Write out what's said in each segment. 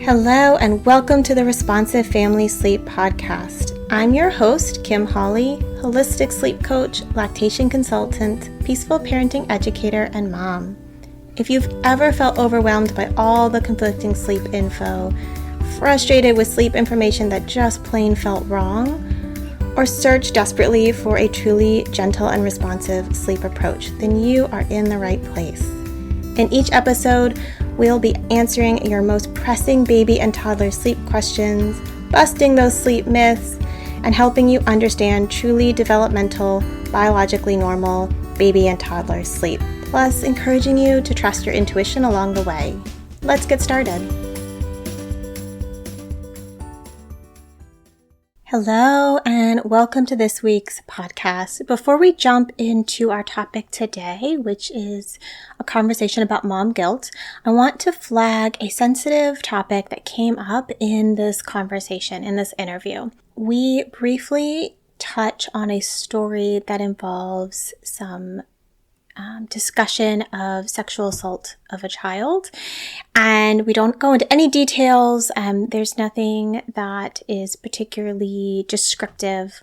Hello, and welcome to the Responsive Family Sleep Podcast. I'm your host, Kim Hawley, holistic sleep coach, lactation consultant, peaceful parenting educator, and mom. If you've ever felt overwhelmed by all the conflicting sleep info, frustrated with sleep information that just plain felt wrong, or searched desperately for a truly gentle and responsive sleep approach, then you are in the right place. In each episode, we'll be answering your most pressing baby and toddler sleep questions, busting those sleep myths, and helping you understand truly developmental, biologically normal baby and toddler sleep, plus encouraging you to trust your intuition along the way. Let's get started. Hello, and welcome to this week's podcast. Before we jump into our topic today, which is a conversation about mom guilt, I want to flag a sensitive topic that came up in this conversation, in this interview. We briefly touch on a story that involves some discussion of sexual assault of a child, and we don't go into any details. There's nothing that is particularly descriptive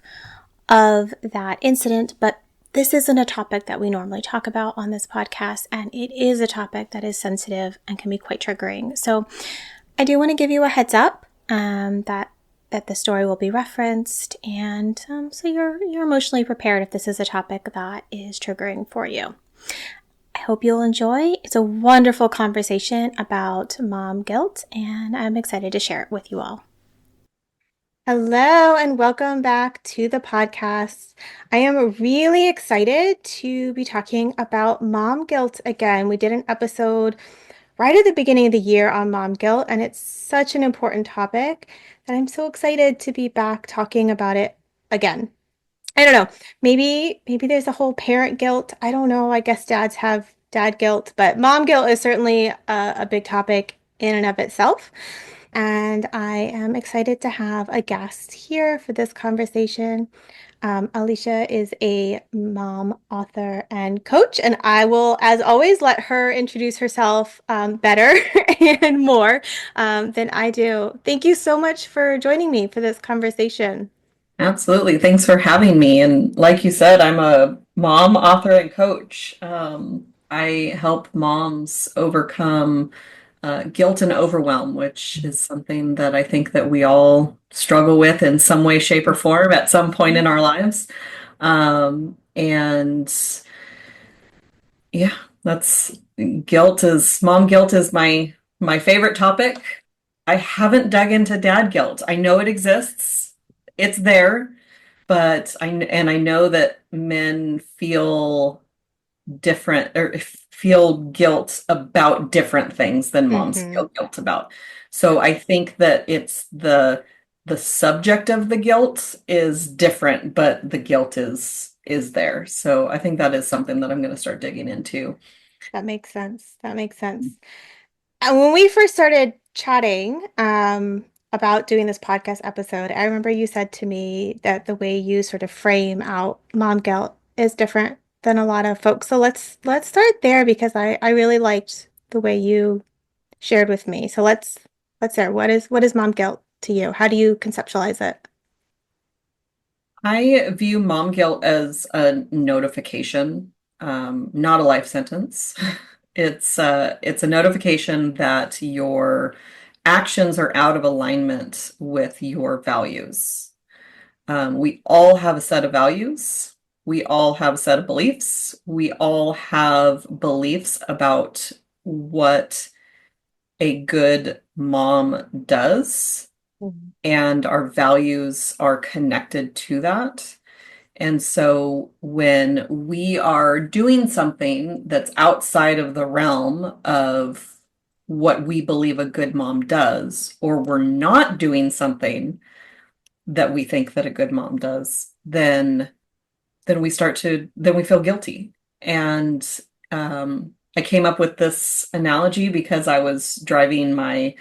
of that incident, but this isn't a topic that we normally talk about on this podcast, and it is a topic that is sensitive and can be quite triggering. So I do want to give you a heads up that the story will be referenced, and so you're emotionally prepared if this is a topic that is triggering for you. I hope you'll enjoy. It's a wonderful conversation about mom guilt, and I'm excited to share it with you all. Hello, and welcome back to the podcast. I am really excited to be talking about mom guilt again. We did an episode right at the beginning of the year on mom guilt, and it's such an important topic that I'm so excited to be back talking about it again. I don't know. Maybe there's a whole parent guilt. I don't know. I guess dads have dad guilt, but mom guilt is certainly a big topic in and of itself. And I am excited to have a guest here for this conversation. Alysia is a mom, author, and coach, and I will, as always, let her introduce herself better and more than I do. Thank you so much for joining me for this conversation. Absolutely. Thanks for having me. And like you said, I'm a mom, author, and coach. I help moms overcome guilt and overwhelm, which is something that I think that we all struggle with in some way, shape, or form at some point in our lives. And yeah, mom guilt is my favorite topic. I haven't dug into dad guilt. I know it exists. It's there, but I know that men feel different or feel guilt about different things than moms feel guilt about. So I think that it's the subject of the guilt is different, but the guilt is there. So I think that is something that I'm going to start digging into. That makes sense. And when we first started chatting about doing this podcast episode, I remember you said to me that the way you sort of frame out mom guilt is different than a lot of folks. So let's start there, because I really liked the way you shared with me. So let's start. What is mom guilt to you? How do you conceptualize it? I view mom guilt as a notification, not a life sentence. It's a notification that your actions are out of alignment with your values. We all have a set of values. We all have a set of beliefs. We all have beliefs about what a good mom does, and our values are connected to that. And so when we are doing something that's outside of the realm of what we believe a good mom does, or we're not doing something that we think that a good mom does, then we feel guilty. And I came up with this analogy because I was driving my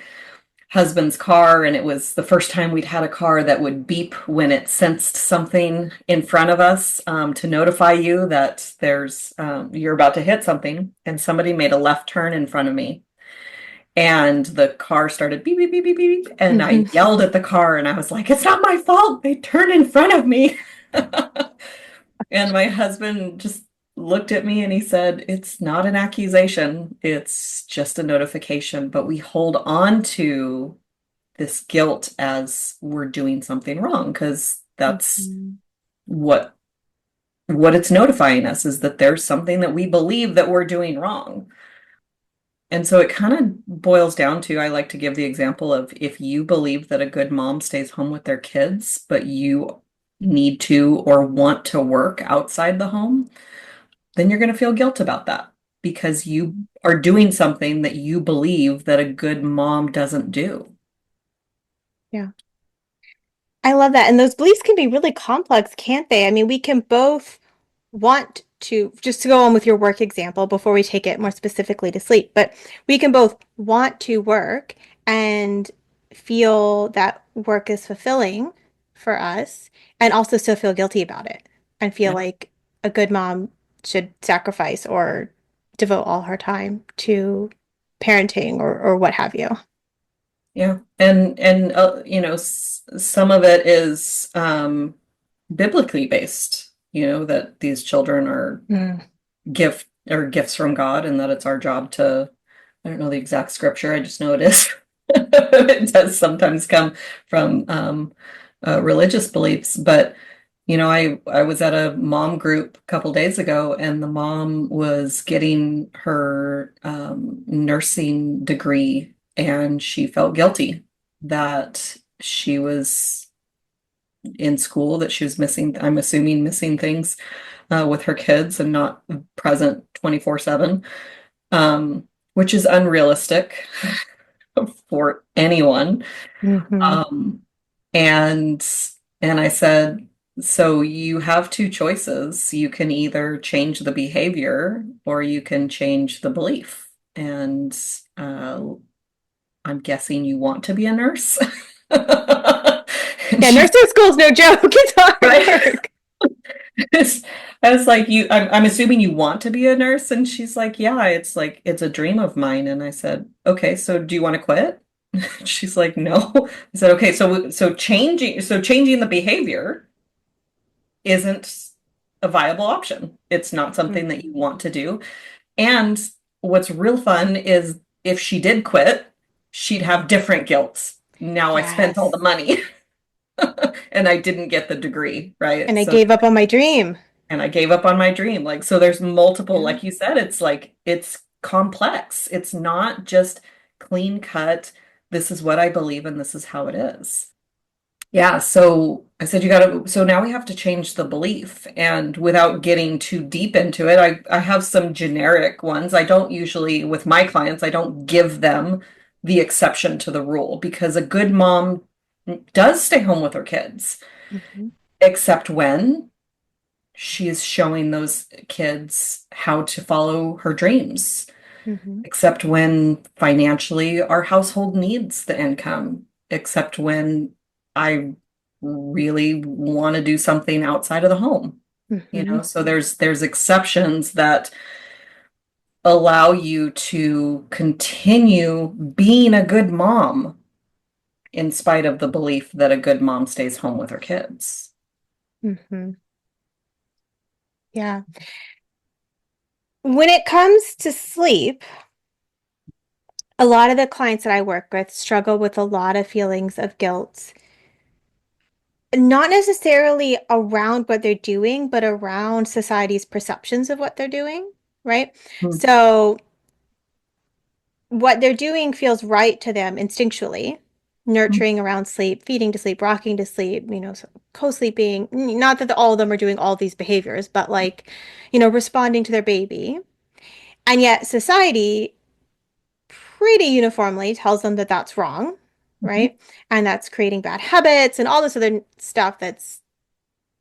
husband's car, and it was the first time we'd had a car that would beep when it sensed something in front of us, to notify you that you're about to hit something. And somebody made a left turn in front of me. And the car started beep, beep, beep, beep, beep. And I Mm-hmm. yelled at the car and I was like, it's not my fault. They turned in front of me. And my husband just looked at me and he said, it's not an accusation. It's just a notification. But we hold on to this guilt as we're doing something wrong because that's Mm-hmm. what what it's notifying us is that there's something that we believe that we're doing wrong. And so it kind of boils down to, I like to give the example of if you believe that a good mom stays home with their kids, but you need to or want to work outside the home, then you're going to feel guilt about that because you are doing something that you believe that a good mom doesn't do. Yeah. I love that. And those beliefs can be really complex, can't they? I mean, we can both want to, just to go on with your work example before we take it more specifically to sleep, but we can both want to work and feel that work is fulfilling for us and also still feel guilty about it and feel Yeah. like a good mom should sacrifice or devote all her time to parenting or what have you. Yeah. And some of it is biblically based, that these children are Mm. gifts from God and that it's our job to, I don't know the exact scripture, I just know it is. It does sometimes come from religious beliefs, but I was at a mom group a couple days ago, and the mom was getting her nursing degree, and she felt guilty that she was in school, that she was missing, I'm assuming, missing things with her kids and not present 24/7, which is unrealistic for anyone. Hmm. Um, and and I said, so you have two choices. You can either change the behavior or you can change the belief. And I'm guessing you want to be a nurse. And Yeah, she's nursing school's no joke. It's hard right. work. I was like, I'm assuming you want to be a nurse. And she's like, yeah, it's like, it's a dream of mine. And I said, okay, so do you want to quit? She's like, no. I said, okay, so changing the behavior isn't a viable option. It's not something that you Mhm. want to do. And what's real fun is if she did quit, she'd have different guilt. Now I spent all the Yes. money and I didn't get the degree, right? And I So gave up on my dream. and I gave up on my dream. Like, so there's multiple, Yeah. like you said, it's like it's complex. It's not just clean cut. This is what I believe and this is how it is. Yeah, so I said so now we have to change the belief. And without getting too deep into it, I have some generic ones. I don't usually, with my clients, I don't give them the exception to the rule because a good mom does stay home with her kids, Hmm. except when she's showing those kids how to follow her dreams, Hmm. except when financially our household needs the income, except when I really want to do something outside of the home. Hmm. So there's exceptions that allow you to continue being a good mom in spite of the belief that a good mom stays home with her kids. Hmm. Yeah. When it comes to sleep, a lot of the clients that I work with struggle with a lot of feelings of guilt, not necessarily around what they're doing, but around society's perceptions of what they're doing, right? Hmm. So what they're doing feels right to them instinctually, nurturing around sleep, feeding to sleep, rocking to sleep, co-sleeping. Not that all of them are doing all these behaviors, but like, responding to their baby. And yet society pretty uniformly tells them that that's wrong, Mhm. right? And that's creating bad habits and all this other stuff that's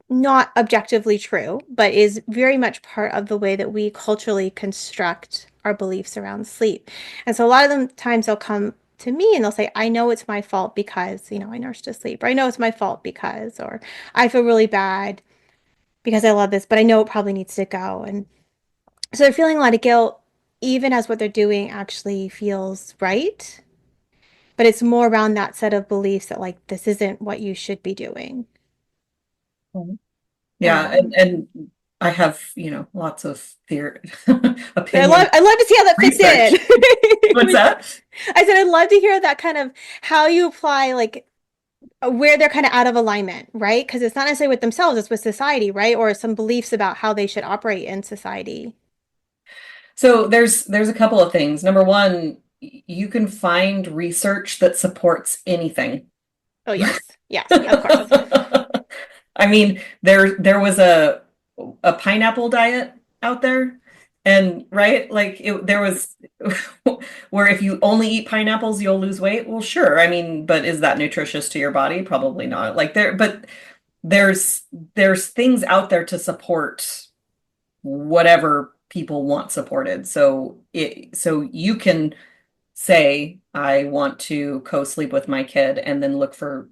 not objectively true, but is very much part of the way that we culturally construct our beliefs around sleep. And so a lot of them times they'll come to me and they'll say, I know it's my fault because, I nursed to sleep, or I know it's my fault because, or I feel really bad because I love this, but I know it probably needs to go. And so they're feeling a lot of guilt even as what they're doing actually feels right. But it's more around that set of beliefs that like this isn't what you should be doing. Mhm. Yeah, Um, and I have, lots of theory, opinion, I'd love to see how that fits research. What's in. that? I said I'd love to hear that kind of how you apply like where they're kind of out of alignment, right? Because it's not necessarily with themselves, it's with society, right? Or some beliefs about how they should operate in society. So there's a couple of things. Number one, you can find research that supports anything. Oh, yes. Yes, of course. I mean, there was a pineapple diet out there, and right, like there was where if you only eat pineapples, you'll lose weight. Well, sure. I mean, but is that nutritious to your body? Probably not. But there's there's things out there to support whatever people want supported. So you can say, I want to co-sleep with my kid, and then look for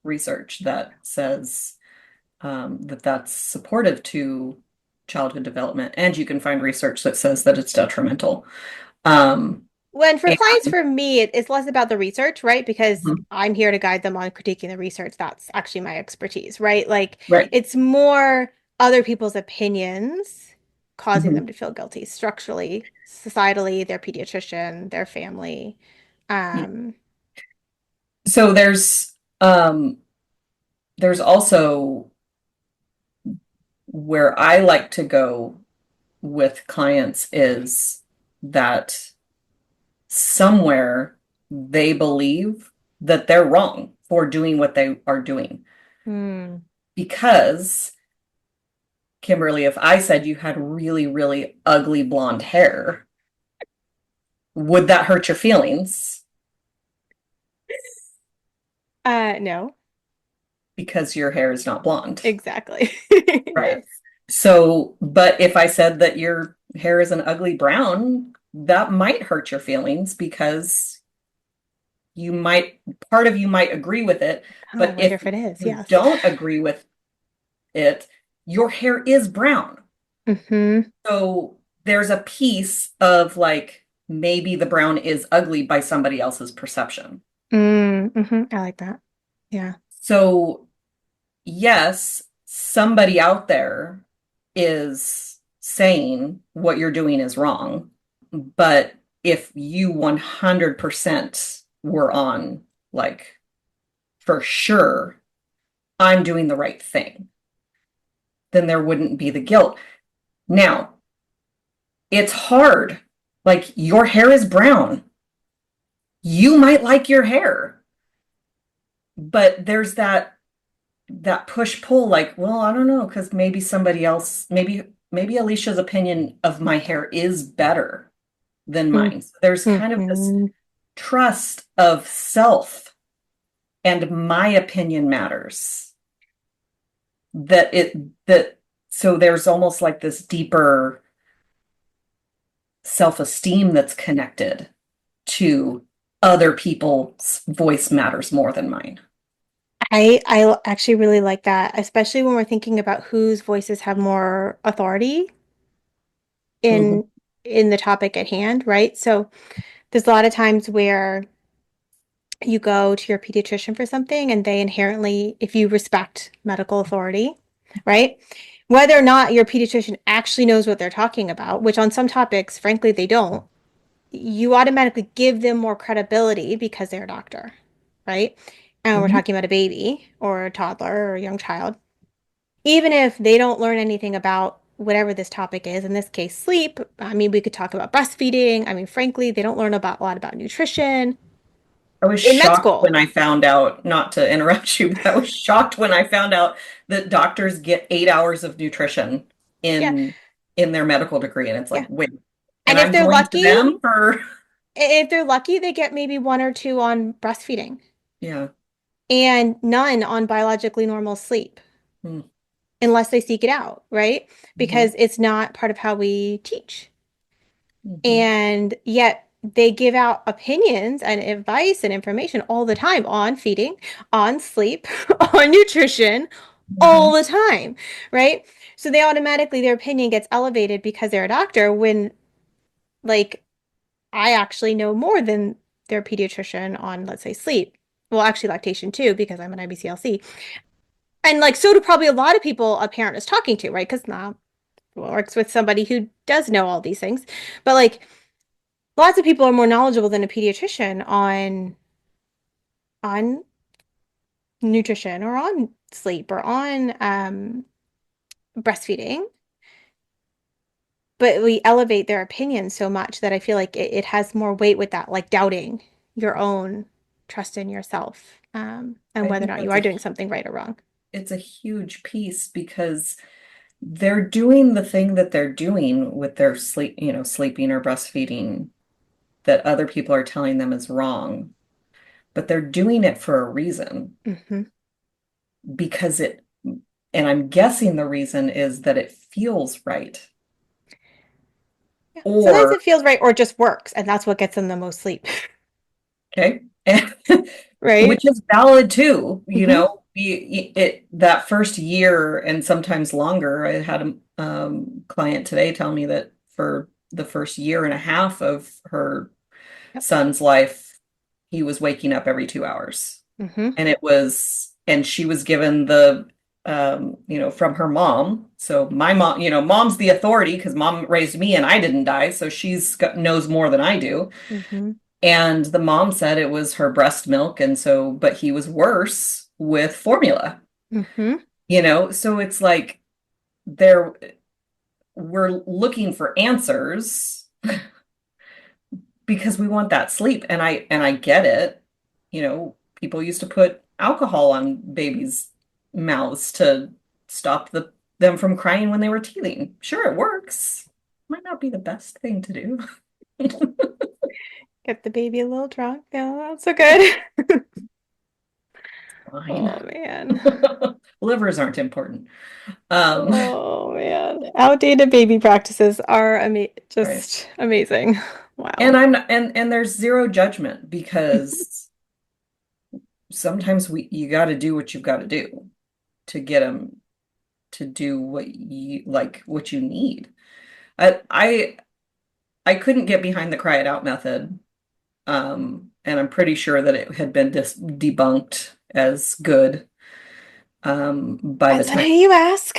research that says that that's supportive to childhood development, and you can find research that says that it's detrimental. Um, When for and, clients, for me, it's less about the research, right? Because mhm, I'm here to guide them on critiquing the research. That's actually my expertise, right? Like right. it's more other people's opinions causing them Mhm. to feel guilty structurally, societally, their pediatrician, their family. Um, So there's also where I like to go with clients is that somewhere they believe that they're wrong for doing what they are doing. hmm. Because, Kimberly, if I said you had really, really ugly blonde hair, would that hurt your feelings? No, Because your hair is not blonde. exactly. Right. Yes. So, but if I said that your hair is an ugly brown, that might hurt your feelings because you might, part of you might agree with it. Oh, I But wonder if if it is. you Yes. don't agree with it, your hair is brown. Hmm. So there's a piece of like maybe the brown is ugly by somebody else's perception. I like that. Yeah. So yes, somebody out there is saying what you're doing is wrong, but if you 100% were on, like, for sure, I'm doing the right thing, then there wouldn't be the guilt. Now, it's hard. Like, your hair is brown. You might like your hair, but there's that push pull, like, well, I don't know, because maybe somebody else, maybe Alicia's opinion of my hair is better than mine. So there's kind of this Hmm. trust of self and my opinion matters, that it that so there's almost like this deeper self-esteem that's connected to other people's voice matters more than mine. I actually really like that, especially when we're thinking about whose voices have more authority Mhm. in in the topic at hand, right? So there's a lot of times where you go to your pediatrician for something and they inherently, if you respect medical authority, right? Whether or not your pediatrician actually knows what they're talking about, which on some topics, frankly, they don't, you automatically give them more credibility because they're a doctor, right? And we're Mhm. talking about a baby or a toddler or a young child. Even if they don't learn anything about whatever this topic is, in this case, sleep, I mean, we could talk about breastfeeding. I mean, frankly, they don't learn about a lot about nutrition I was in med shocked when school. I found out, not to interrupt you, but I was shocked when I found out that doctors get 8 hours of nutrition Yeah, in their medical degree. And it's like, yeah. wait, and And I'm going to them for, if they're lucky, they get maybe one or two on breastfeeding yeah. and none on biologically normal sleep Mm-hmm. unless they seek it out, right? Because it's not part of how we teach. Mm-hmm. And yet they give out opinions and advice and information all the time on feeding, on sleep, on nutrition, Mm-hmm. all the time, right? So they automatically, their opinion gets elevated because they're a doctor when Like, I actually know more than their pediatrician on, let's say, sleep. Well, actually, lactation too, because I'm an IBCLC. And like, so do probably a lot of people a parent is talking to, right? Because now works with somebody who does know all these things. But like, lots of people are more knowledgeable than a pediatrician on nutrition or on sleep or on breastfeeding. But we elevate their opinion so much that I feel like it has more weight with that, like doubting your own trust in yourself, and I whether or think not you that's are doing something right or wrong. it's a huge piece because they're doing the thing that they're doing with their sleep, sleeping or breastfeeding that other people are telling them is wrong, but they're doing it for a reason Hmm. because and I'm guessing the reason is that it feels right. Yeah. Sometimes Or, it feels right or just works, and that's what gets them the most sleep, okay, right? which is valid too, Hmm. that first year and sometimes longer. I had a client today tell me that for the first year and a half of her Yep. son's life, he was waking up every 2 hours. Hmm. And she was given from her mom. So my mom, mom's the authority because mom raised me and I didn't die. So knows more than I do. Hmm. And the mom said it was her breast milk. But he was worse with formula, Hmm. so it's like there, we're looking for answers because we want that sleep. And I get it. People used to put alcohol on babies' mouths to stop them from crying when they were teething. Sure, it works. Might not be the best thing to do. Get the baby a little drunk. Yeah, that's so good. Fine. Oh man. Livers aren't important. Um, Oh man. Outdated baby practices are right. just amazing. And Wow. I'm not, and there's zero judgment because sometimes you got to do what you've got to do to get them to do what you need. I I I couldn't get behind the cry it out method. And I'm pretty sure that it had been debunked as good by the Depends on time. who you ask.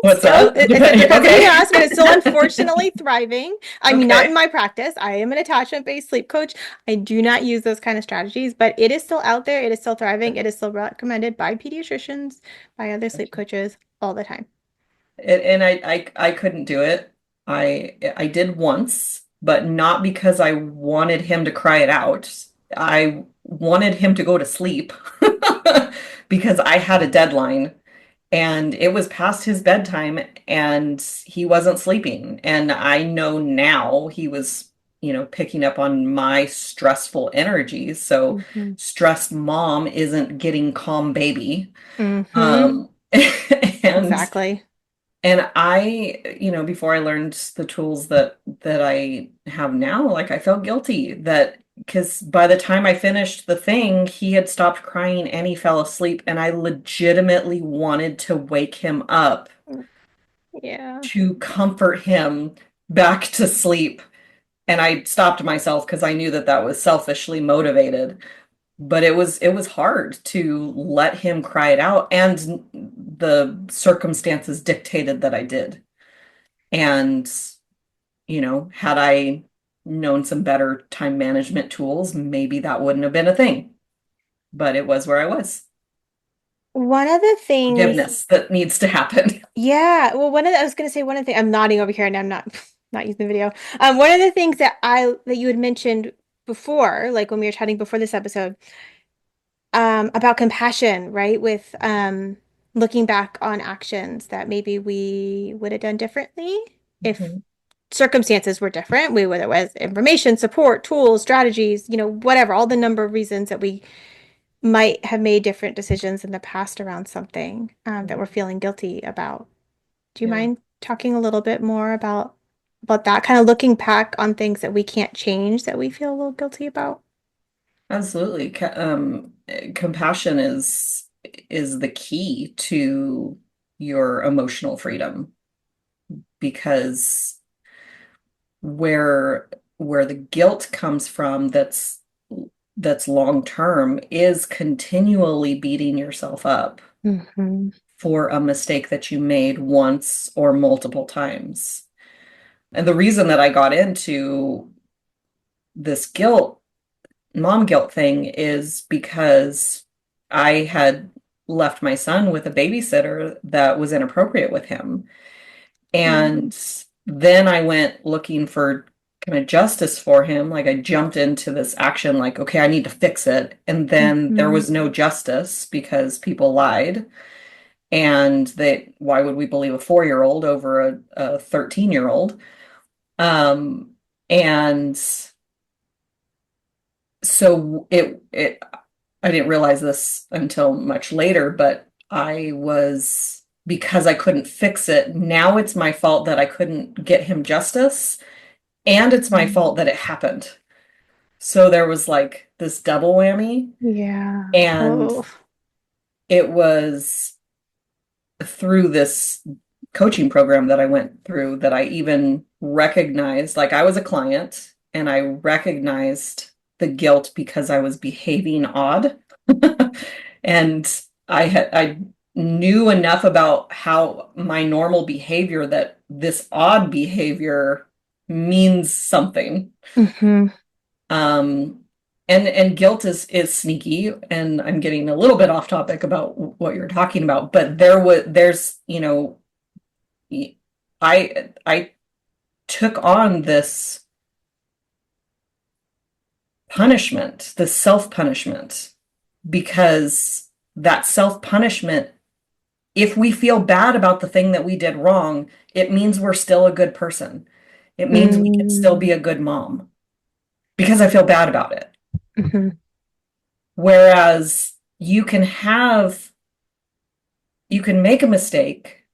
What's Still, that? I said depends on who you Okay. ask, and it's still unfortunately thriving. I mean, not in Okay. my practice. I am an attachment-based sleep coach. I do not use those kind of strategies, but it is still out there. It is still thriving. It is still recommended by pediatricians, by other sleep coaches all the time. And I couldn't do it. I did once, but not because I wanted him to cry it out. I wanted him to go to sleep because I had a deadline and it was past his bedtime and he wasn't sleeping. And I know now he was, picking up on my stressful energy. So Hmm. stressed mom isn't getting calm baby. Hmm. Um, and Exactly. and before I learned the tools that I have now, like I felt guilty that because by the time I finished the thing, he had stopped crying and he fell asleep, and I legitimately wanted to wake him up Yeah. to comfort him back to sleep. And I stopped myself because I knew that that was selfishly motivated. But it was hard to let him cry it out, and the circumstances dictated that I did. And, had I known some better time management tools, maybe that wouldn't have been a thing. But it was where I was. One of the things, Forgiveness that needs to happen. yeah. Well, I was going to say one of the things, I'm nodding over here and I'm not not using the video. One of the things that you had mentioned before, like when we were chatting before this episode, about compassion, right? With looking back on actions that maybe we would have done differently if Mhm. circumstances were different. Whether it was information, support, tools, strategies, whatever, all the number of reasons that we might have made different decisions in the past around something that we're feeling guilty about. Do you Yeah, mind talking a little bit more about that? Kind of looking back on things that we can't change that we feel a little guilty about? absolutely. Compassion is the key to your emotional freedom because where the guilt comes from that's long term is continually beating yourself up Mm-hmm. for a mistake that you made once or multiple times. And the reason that I got into this mom guilt thing is because I had left my son with a babysitter that was inappropriate with him. And then I went looking for kind of justice for him. Like I jumped into this action, like, okay, I need to fix it. And then there Mm-hmm. was no justice because people lied. And why would we believe a 4-year-old over a 13-year-old? And so I didn't realize this until much later, but because I couldn't fix it, now it's my fault that I couldn't get him justice, and it's my fault that it happened. So there was like this double whammy, Yeah. and Oh. it was through this coaching program that I went through that I even recognized, like I was a client and I recognized the guilt because I was behaving odd. And I knew enough about how my normal behavior that this odd behavior means something. Mm-hmm. Um, and guilt is sneaky, and I'm getting a little bit off topic about what you're talking about, but there's, I took on this punishment, this self-punishment, because that self-punishment, if we feel bad about the thing that we did wrong, it means we're still a good person. It means we can still be Mm-hmm. a good mom because I feel bad about it. Mm-hmm. Whereas you can make a mistake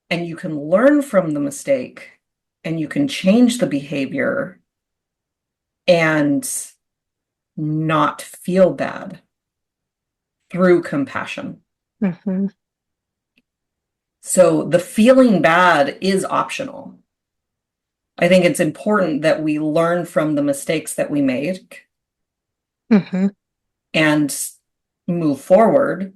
and you can learn from the mistake and you can change the behavior and not feel bad through compassion. Mm-hmm. So the feeling bad is optional. I think it's important that we learn from the mistakes that we made Mm-hmm. and move forward.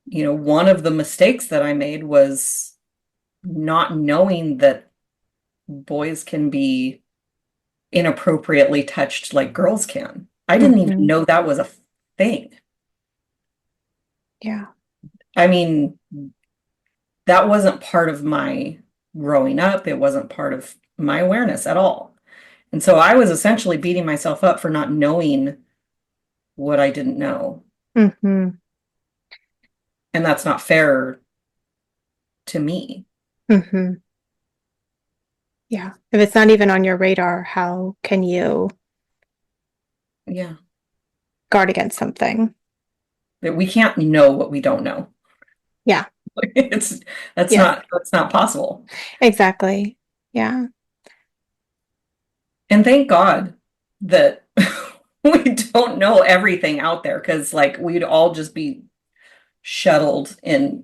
One of the mistakes that I made was not knowing that boys can be inappropriately touched like girls can. I didn't even Mm-hmm. know that was a thing. Yeah. I mean, that wasn't part of my growing up. It wasn't part of my awareness at all. And so I was essentially beating myself up for not knowing what I didn't know. Mm-hmm. And that's not fair to me. Mm-hmm. Yeah. If it's not even on your radar, how can you Yeah. guard against something? That we can't know what we don't know. Yeah. It's Yes. that's not possible. Exactly. Yeah. And thank God that we don't know everything out there, because like we'd all just be shuttled in,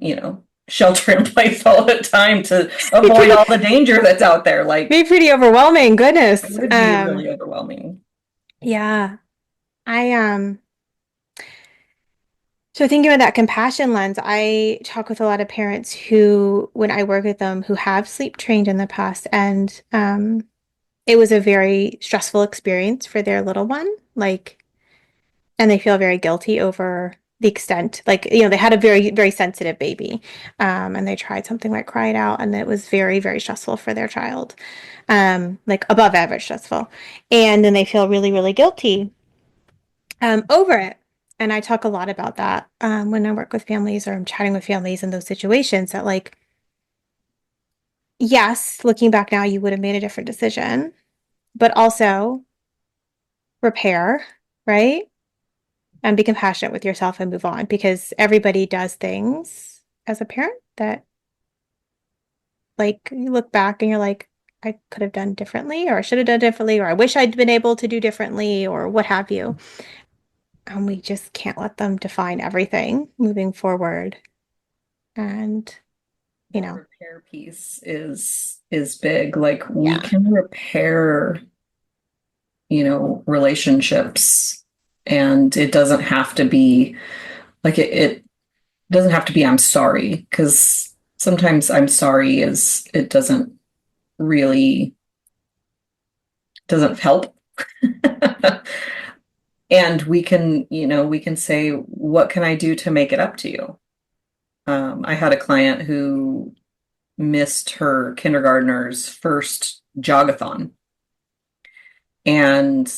shelter in place all the time to Be avoid pretty, all the danger that's out there. Like be pretty overwhelming. it Goodness. would be really overwhelming. Yeah. I So thinking about that compassion lens, I talk with a lot of parents who, when I work with them, who have sleep trained in the past, and it was a very stressful experience for their little one. Like, and they feel very guilty over the extent, like, they had a very, very sensitive baby, and they tried something like cry it out, and it was very, very stressful for their child, like above average stressful, and then they feel really, really guilty over it. And I talk a lot about that when I work with families or I'm chatting with families in those situations that, like, yes, looking back now, you would have made a different decision, but also repair, right? And be compassionate with yourself and move on, because everybody does things as a parent that, like, you look back and you're like, I could have done differently, or I should have done differently, or I wish I'd been able to do differently, or what have you. And we just can't let them define everything moving forward. And you That know. repair piece is big. Like we Yeah. can repair, relationships, and it doesn't have to be like it doesn't have to be I'm sorry, because sometimes I'm sorry is it really doesn't help. And we can say, what can I do to make it up to you? I had a client who missed her kindergartner's first jogathon, and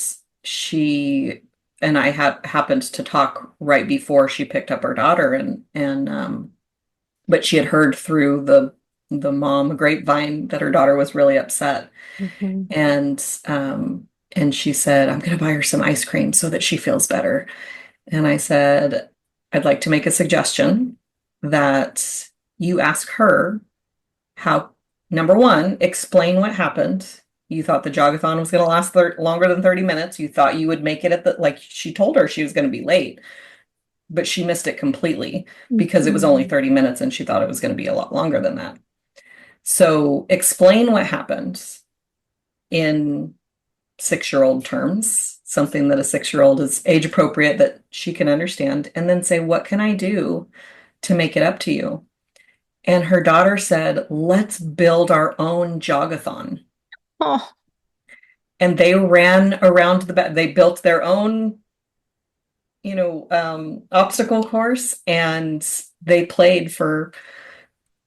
she and I had happened to talk right before she picked up her daughter, and but she had heard through the mom grapevine that her daughter was really upset, Hmm. and she said, I'm going to buy her some ice cream so that she feels better. And I said, I'd like to make a suggestion that you ask her how, number one, explain what happened. You thought the jogathon was going to last longer than 30 minutes. You thought you would make it like she told her she was going to be late, but she missed it completely because it was only Hmm. 30 minutes and she thought it was going to be a lot longer than that. So explain what happened in 6-year-old terms, something that a 6-year-old is age appropriate that she can understand, and then say, what can I do to make it up to you? And her daughter said, let's build our own jogathon. Oh, And they ran around they built their own, obstacle course, and they played for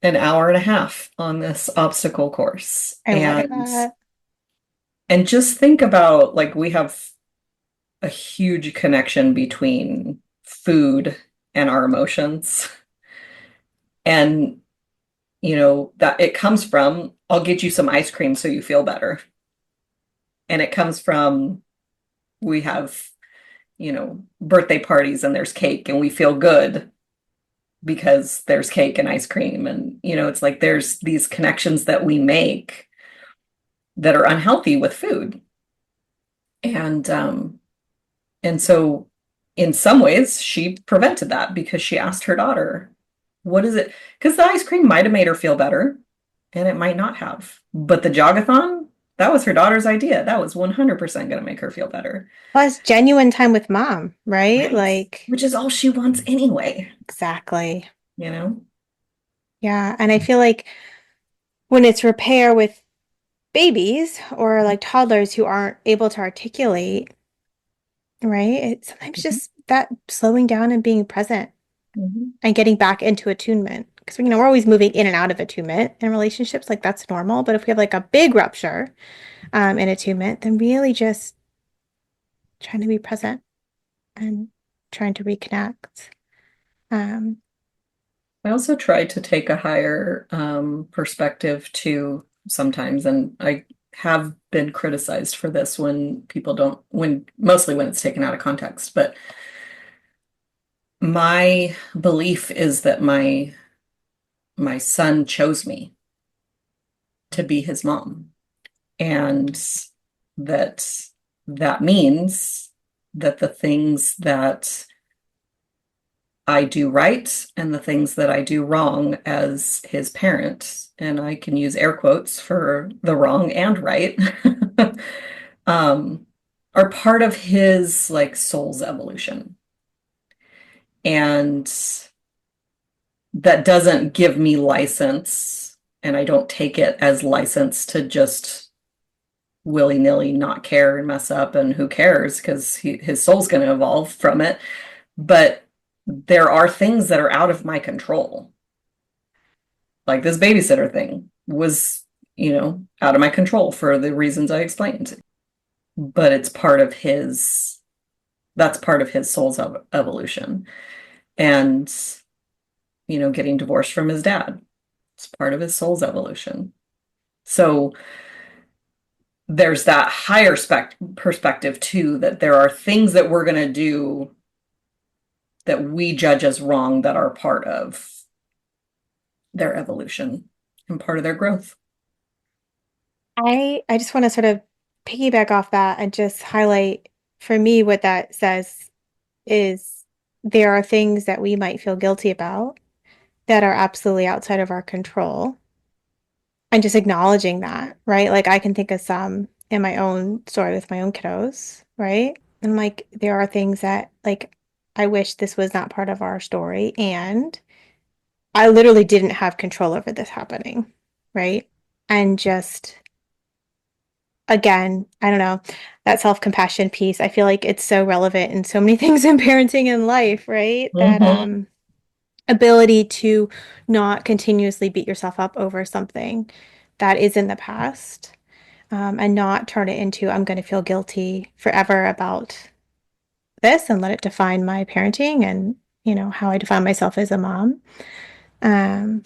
an hour and a half on this obstacle course. I love And that. just think about, like, we have a huge connection between food and our emotions. And, that it comes from, I'll get you some ice cream so you feel better. And it comes from, we have, birthday parties and there's cake and we feel good because there's cake and ice cream. And, it's like there's these connections that we make that are unhealthy with food. And so in some ways she prevented that because she asked her daughter, what is it? Because the ice cream might have made her feel better and it might not have. But the jogathon, that was her daughter's idea. That was 100% going to make her feel better. Plus, genuine time with mom, right? Right. Like, Which is all she wants anyway, exactly. you know? Yeah. And I feel like when it's repair with babies or like toddlers who aren't able to articulate, right? It's sometimes Mhm. just that slowing down and being present Mhm. and getting back into attunement. Because, we're always moving in and out of attunement in relationships. Like, that's normal. But if we have like a big rupture in attunement, then really just trying to be present and trying to reconnect. Um, I also try to take a higher perspective too sometimes, and I have been criticized for this when people don't, mostly when it's taken out of context. But my belief is that my son chose me to be his mom, and that that means that the things that I do right and the things that I do wrong as his parent, and I can use air quotes for the wrong and right, um, are part of his like soul's evolution. And that doesn't give me license, and I don't take it as license to just willy-nilly not care and mess up, and who cares, because his soul's going to evolve from it. But there are things that are out of my control. Like this babysitter thing was, out of my control for the reasons I explained. But that's part of his soul's evolution. And, getting divorced from his dad, it's part of his soul's evolution. So there's that higher perspective too, that there are things that we're going to do that we judge as wrong that are part of their evolution and part of their growth. I just want to sort of piggyback off that and just highlight for me what that says is there are things that we might feel guilty about, that are absolutely outside of our control and just acknowledging that, right? Like I can think of some in my own story with my own kiddos, right? And like there are things that like I wish this was not part of our story and I literally didn't have control over this happening, right? And just again, I don't know, that self-compassion piece, I feel like it's so relevant in so many things in parenting and life, right? That Hmm. ability to not continuously beat yourself up over something that is in the past, and not turn it into I'm going to feel guilty forever about this and let it define my parenting and how I define myself as a mom, um,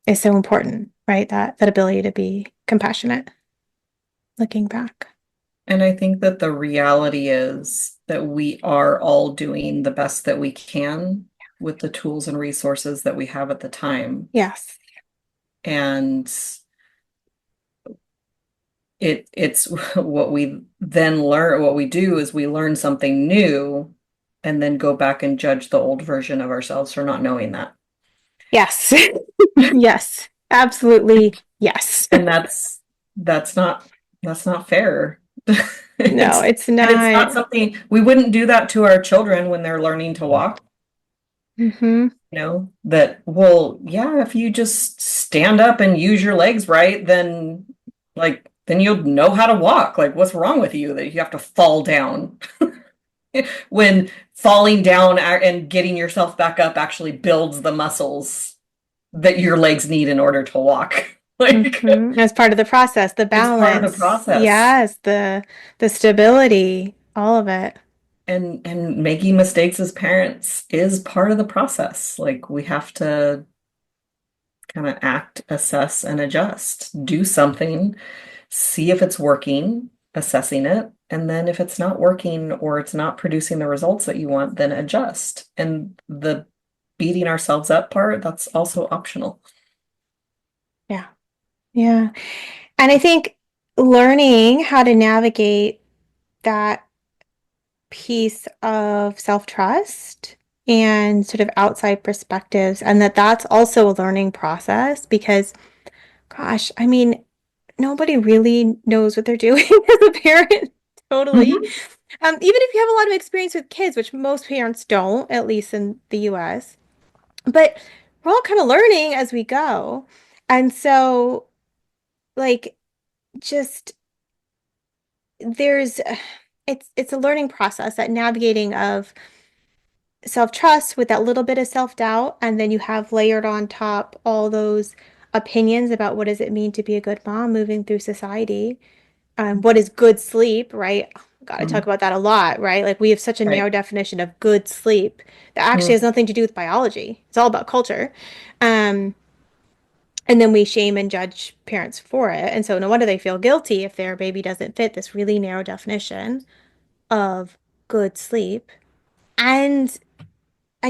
is so important, right? That ability to be compassionate looking back. And I think that the reality is that we are all doing the best that we can with the tools and resources that we have at the time. Yes. And it's what we then learn, what we do is we learn something new and then go back and judge the old version of ourselves for not knowing that. Yes. Yes. Absolutely. Yes. And that's not that's not fair. No, It's it's and it's not not. something we wouldn't do that to our children when they're learning to walk. Hmm. That, well, yeah, if you just stand up and use your legs right, then then you'll know how to walk. Like, what's wrong with you that you have to fall down? When falling down and getting yourself back up actually builds the muscles that your legs need in order to walk. Like, As part of the process, the it's part of the balance, process. yes, the stability, all of it. And making mistakes as parents is part of the process. Like, we have to kind of act, assess, and adjust. Do something, see if it's working, assessing it, and then if it's not working or it's not producing the results that you want, then adjust. And the beating ourselves up part, that's also optional. Yeah. Yeah. And I think learning how to navigate that piece of self-trust and sort of outside perspectives, and that's also a learning process because, gosh, I mean, nobody really knows what they're doing as a parent. Totally. Mhm. Even if you have a lot of experience with kids, which most parents don't, at least in the US, but we're all kind of learning as we go. And so, like, just there's it's a learning process, that navigating of self-trust with that little bit of self-doubt, and then you have layered on top all those opinions about what does it mean to be a good mom moving through society. What is good sleep, right? God, I talk Mhm. about that a lot, right? Like we have such a narrow Right. definition of good sleep that actually has Mhm. nothing to do with biology. It's all about culture. Um, and then we shame and judge parents for it. And so no wonder they feel guilty if their baby doesn't fit this really narrow definition of good sleep. And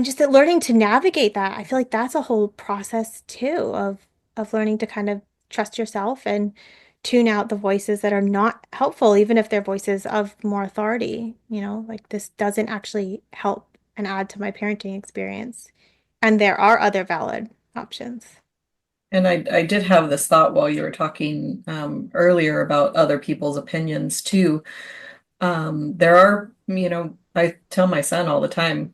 just that learning to navigate that, I feel like that's a whole process too of learning to kind of trust yourself and tune out the voices that are not helpful, even if they're voices of more authority, like this doesn't actually help and add to my parenting experience. And there are other valid options. And I did have this thought while you were talking earlier about other people's opinions too. There are, I tell my son all the time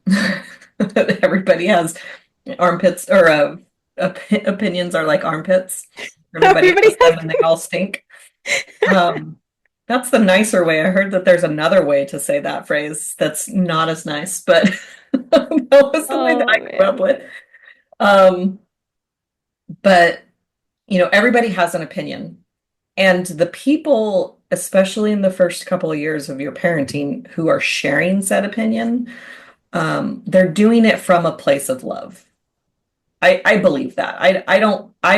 that everybody has armpits or opinions are like armpits. Everybody Everybody has has them and they all stink. Um, that's the nicer way. I heard that there's another way to say that phrase that's not as nice, but that was the way that Oh I grew up man. with. Um, but everybody has an opinion. And the people, especially in the first couple of years of your parenting, who are sharing said opinion, they're doing it from a place of love. I believe that. I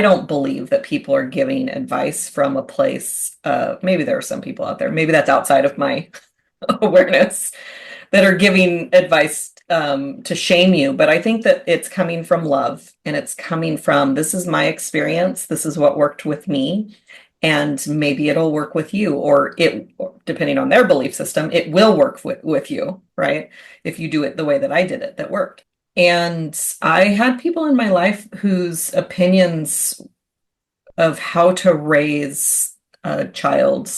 don't believe that people are giving advice from a place maybe there are some people out there, maybe that's outside of my awareness, that are giving advice to shame you. But I think that it's coming from love and it's coming from this is my experience. This is what worked with me. And maybe it'll work with you, or depending on their belief system, it will work with you, right? If you do it the way that I did it, that worked. And I had people in my life whose opinions of how to raise a child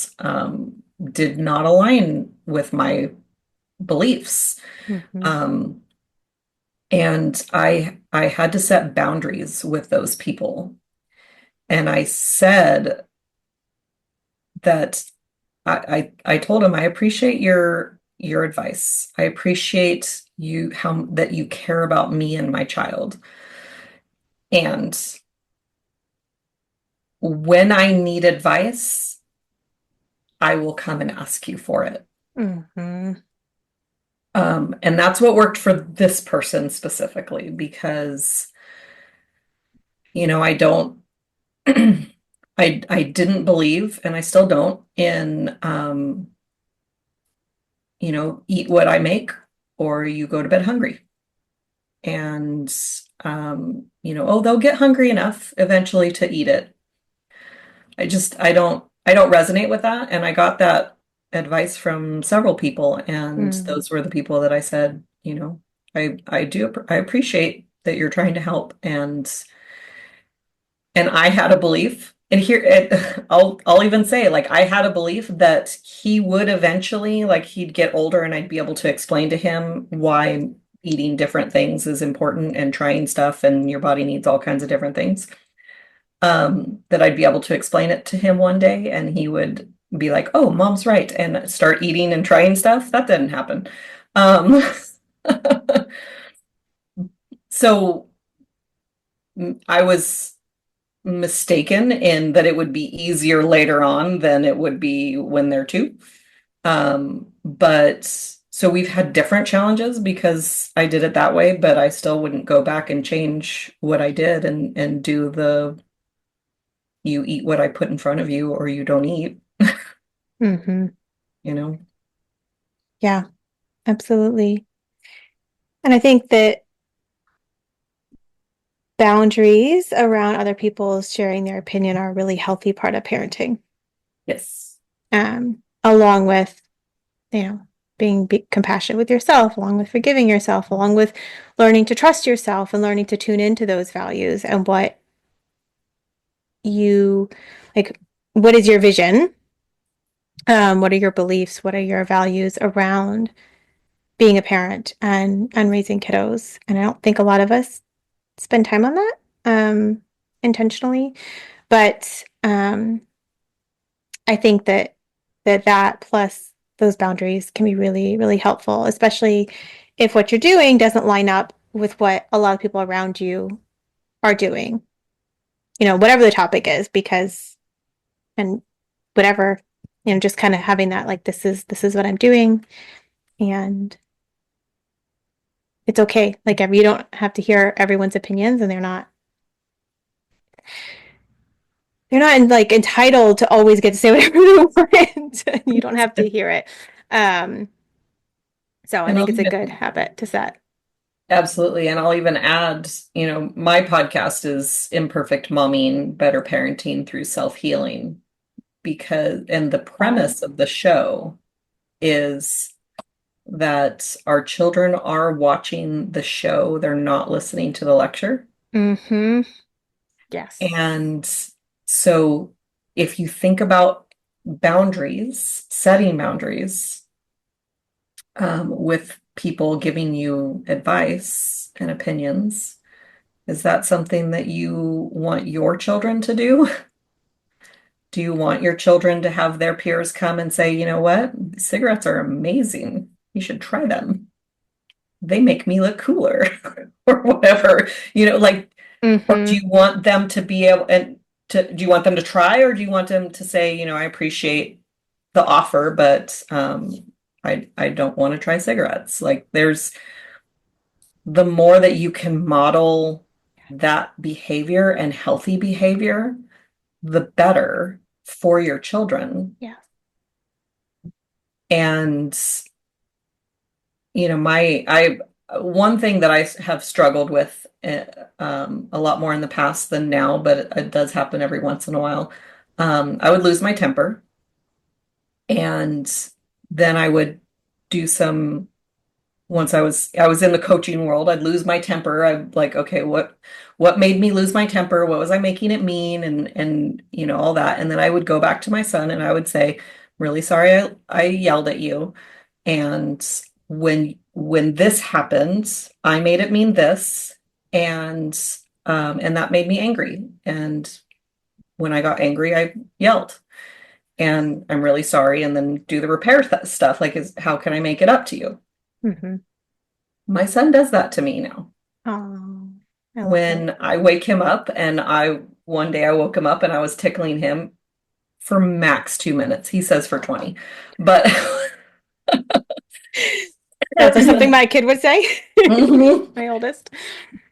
did not align with my beliefs. Mm-hmm. Um, and I had to set boundaries with those people. And I said that I told him I appreciate your advice. I appreciate you how that you care about me and my child. And when I need advice, I will come and ask you for it. Mm-hmm. And that's what worked for this person specifically because, I don't, I didn't believe, and I still don't, in, eat what I make or you go to bed hungry. And, oh, they'll get hungry enough eventually to eat it. I don't resonate with that. And I got that advice from several people. And Mm. those were the people that I said, I appreciate that you're trying to help. And I had a belief, and I'll even say, like, I had a belief that he would eventually, like, he'd get older and I'd be able to explain to him why eating different things is important and trying stuff and your body needs all kinds of different things. That I'd be able to explain it to him one day and he would be like, "Oh, mom's right," and start eating and trying stuff. That didn't happen. Um, so I was mistaken in that it would be easier later on than it would be when they're two. But so we've had different challenges because I did it that way, but I still wouldn't go back and change what I did and do the you eat what I put in front of you or you don't eat, Mm-hmm. you know? Yeah, absolutely. And I think that boundaries around other people's sharing their opinion are a really healthy part of parenting. Yes. Along with, you know, being compassionate with yourself, along with forgiving yourself, along with learning to trust yourself and learning to tune into those values and what you like, what is your vision? What are your beliefs? What are your values around being a parent and raising kiddos? And I don't think a lot of us spend time on that intentionally, but I think that plus those boundaries can be really, really helpful, especially if what you're doing doesn't line up with what a lot of people around you are doing, whatever the topic is, because, and whatever, just kind of having that, like, this is what I'm doing. And it's okay. Like, you don't have to hear everyone's opinions, and they're not like entitled to always get to say whatever they want. You don't have to hear it. Um, so I And think I'll it's a even good habit to set. Absolutely. And I'll even add, my podcast is Imperfect Momming, Better Parenting Through Self-Healing, and the Oh. premise of the show is that our children are watching the show, they're not listening to the lecture. Mm-hmm. Yes. And so if you think about boundaries, setting boundaries, with people giving you advice and opinions, is that something that you want your children to do? Do you want your children to have their peers come and say, you know what, cigarettes are amazing. You should try them. They make me look cooler or whatever, like, or do Mm-hmm. you want them to be able do you want them to try or do you want them to say, I appreciate the offer, but I don't want to try cigarettes. Like the more that you can model that behavior and healthy behavior, the better for your children. Yeah. And my I one thing that I have struggled with a lot more in the past than now, but it does happen every once in a while. I would lose my temper, and then I would do some once I was in the coaching world, I'd lose my temper. I'm like, okay, what made me lose my temper? What was I making it mean? And all that. And then I would go back to my son and I would say, really sorry I yelled at you. And when this happened, I made it mean this, and that made me angry. And when I got angry, I yelled. And I'm really sorry, and then do the repair stuff like how can I make it up to you? Mm-hmm. My son does that to me now. Oh, I love it. When I wake him up, and I one day I woke him up and I was tickling him for max 2 minutes. He says for 20, but That's like something my kid would say. Mhm. My oldest.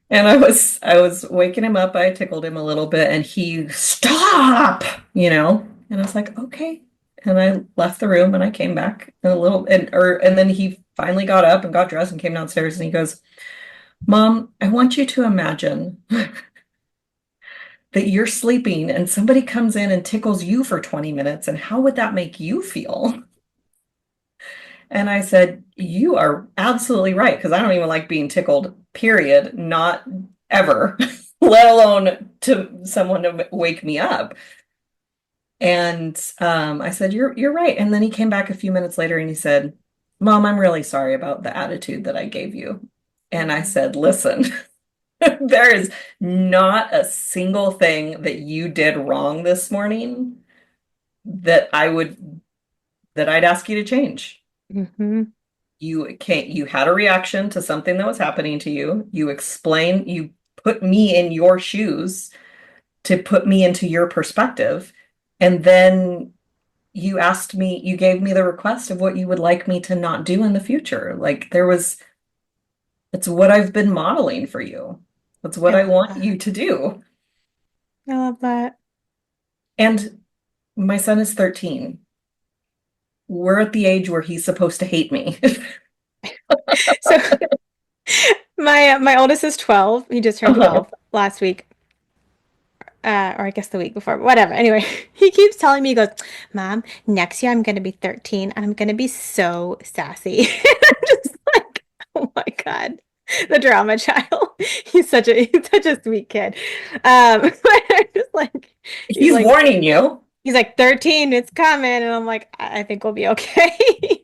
And I was waking him up. I tickled him a little bit, and he stop, and I was like, okay. And I left the room, and I came back in a little, and then he finally got up and got dressed and came downstairs, and he goes, Mom, I want you to imagine that you're sleeping and somebody comes in and tickles you for 20 minutes, and how would that make you feel? And I said, you are absolutely right, because I don't even like being tickled, period, not ever, let alone to someone to wake me up. And I said, you're right. And then he came back a few minutes later and he said, Mom, I'm really sorry about the attitude that I gave you. And I said, listen, there is not a single thing that you did wrong this morning that I'd ask you to change. Mm-hmm. You had a reaction to something that was happening to you. You put me in your shoes to put me into your perspective. And then you gave me the request of what you would like me to not do in the future. Like it's what I've been modeling for you. That's what I I love want that. you to do. I love that. And my son is 13. We're at the age where he's supposed to hate me. So my oldest is 12. He just turned Uh-huh. 12 last week. Or I guess the week before, whatever. Anyway, he keeps telling me, he goes, Mom, next year I'm going to be 13 and I'm going to be so sassy. I'm just like, oh my God, the drama child. He's such a sweet kid. But I'm just like, he's He's like, warning you. he's like 13, it's coming. And I'm like, I think we'll be okay.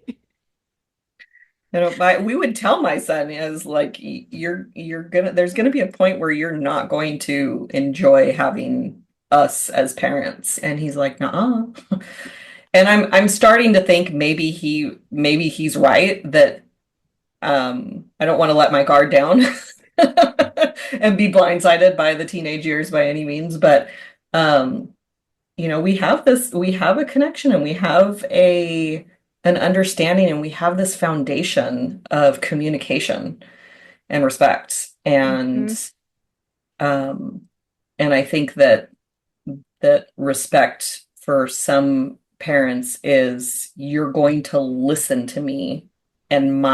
We would tell my son is like you're gonna there's gonna be a point where you're not going to enjoy having us as parents. And he's like, nah. And I'm starting to think maybe he's right that I don't want to let my guard down and be blindsided by the teenage years by any means, but um we have a connection, and we have a an understanding, and we have this foundation of communication and respect. Hmm. Um and I think that respect for some parents is you're going to listen to me, and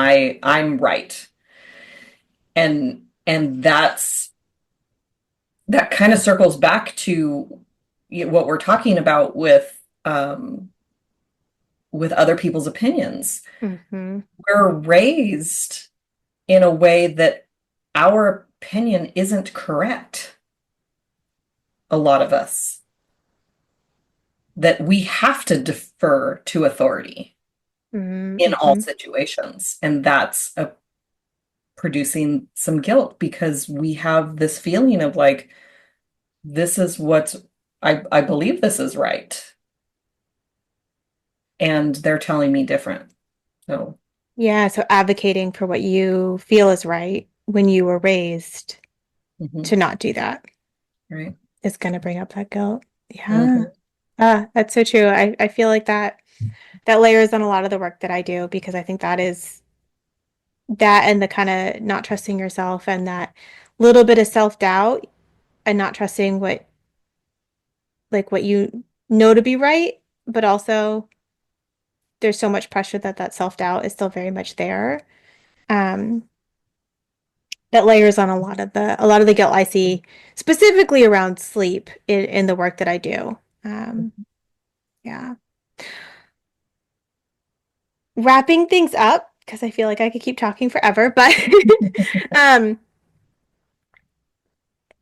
I'm right. And that kind of circles back to what we're talking about with other people's opinions. Hmm. We're raised in a way that our opinion isn't correct, a lot of us, that we have to defer to authority in all Hmm. situations. And that's producing some guilt, because we have this feeling of like, this is what I believe this is right. And they're telling me different. So, Yeah, so advocating for what you feel is right when you were raised mhm, to not do that right. is going to bring up that guilt. Yeah. Mhm, That's so true. I feel like that layers on a lot of the work that I do because I think that is that and the kind of not trusting yourself and that little bit of self-doubt and not trusting what you know to be right, but also there's so much pressure that self-doubt is still very much there. Um, that layers on a lot of the guilt I see specifically around sleep in the work that I do. Yeah. Wrapping things up, because I feel like I could keep talking forever, but um,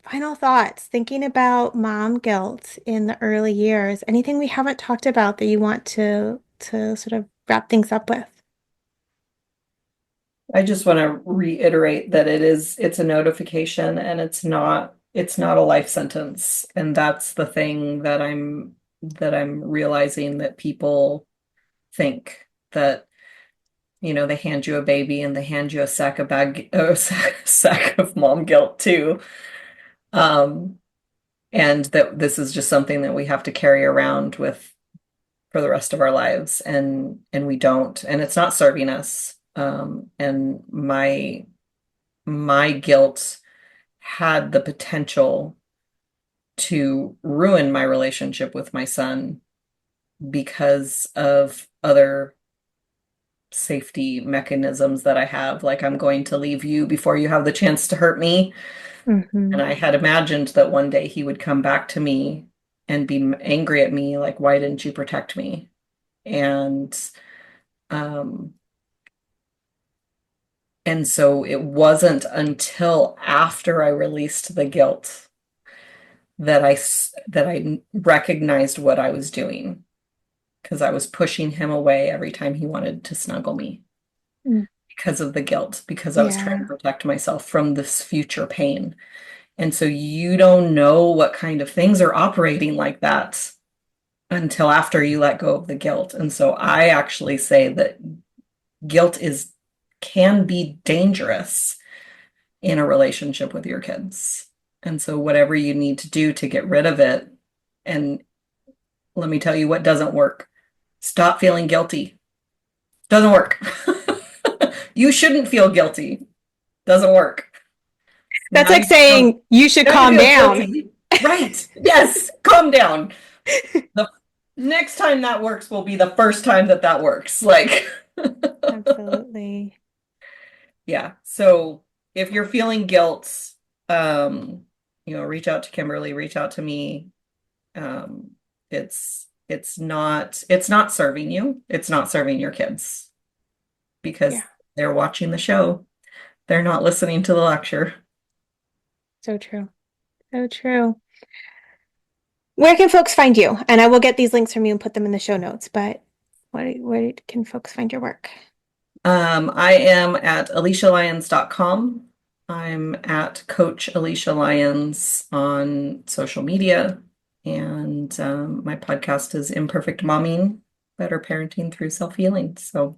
final thoughts, thinking about mom guilt in the early years. Anything we haven't talked about that you want to sort of wrap things up with? I just want to reiterate that it's a notification and it's not a life sentence. And that's the thing that I'm realizing that people think that, they hand you a baby and they hand you a sack of mom guilt too. Um, and that this is just something that we have to carry around with for the rest of our lives, and we don't, and it's not serving us. And my guilt had the potential to ruin my relationship with my son because of other safety mechanisms that I have, like I'm going to leave you before you have the chance to hurt me. Mm-hmm. And I had imagined that one day he would come back to me and be angry at me, like, why didn't you protect me? And um and so it wasn't until after I released the guilt that I recognized what I was doing, because I was pushing him away every time he wanted to snuggle me Mm. because of the guilt, because I was trying to Yeah. protect myself from this future pain. And so you don't know what kind of things are operating like that until after you let go of the guilt. And so I actually say that guilt can be dangerous in a relationship with your kids. And so whatever you need to do to get rid of it, and let me tell you what doesn't work. Stop feeling guilty. Doesn't work. You shouldn't feel guilty. Doesn't work. That's Now like you feel, saying you should now you calm feel down. guilty. Right. Yes. Calm down. The next time that works will be the first time that works. Like, Absolutely. yeah. So if you're feeling guilt, um, reach out to Kimberly, reach out to me. Um, it's not serving you. It's not serving your kids because Yeah. they're watching the show. They're not listening to the lecture. So true. So true. Where can folks find you? And I will get these links from you and put them in the show notes, but where can folks find your work? I am at AlysiaLyons.com. I'm at Coach Alysia Lyons on social media. And my podcast is Imperfect Momming, Better Parenting Through Self-Healing. So,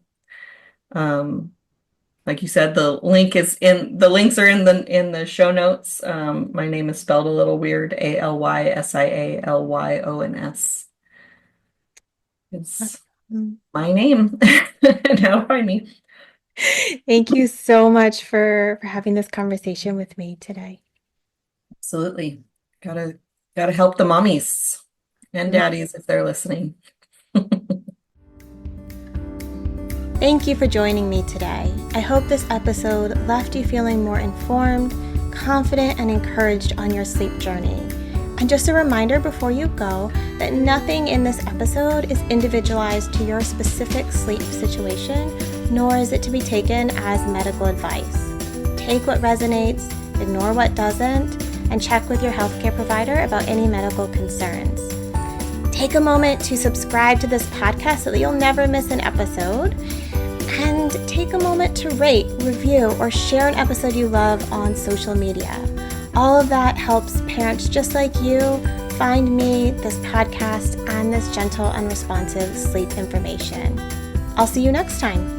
like you said, the links are in the show notes. My name is spelled a little weird, AlysiaLyons. It's Mm. my name. Now find me. Thank you so much for having this conversation with me today. Absolutely. Gotta help the mommies and Mm. daddies if they're listening. Thank you for joining me today. I hope this episode left you feeling more informed, confident, and encouraged on your sleep journey. And just a reminder before you go that nothing in this episode is individualized to your specific sleep situation, nor is it to be taken as medical advice. Take what resonates, ignore what doesn't, and check with your healthcare provider about any medical concerns. Take a moment to subscribe to this podcast so that you'll never miss an episode. And take a moment to rate, review, or share an episode you love on social media. All of that helps parents just like you find me, this podcast, and this gentle and responsive sleep information. I'll see you next time.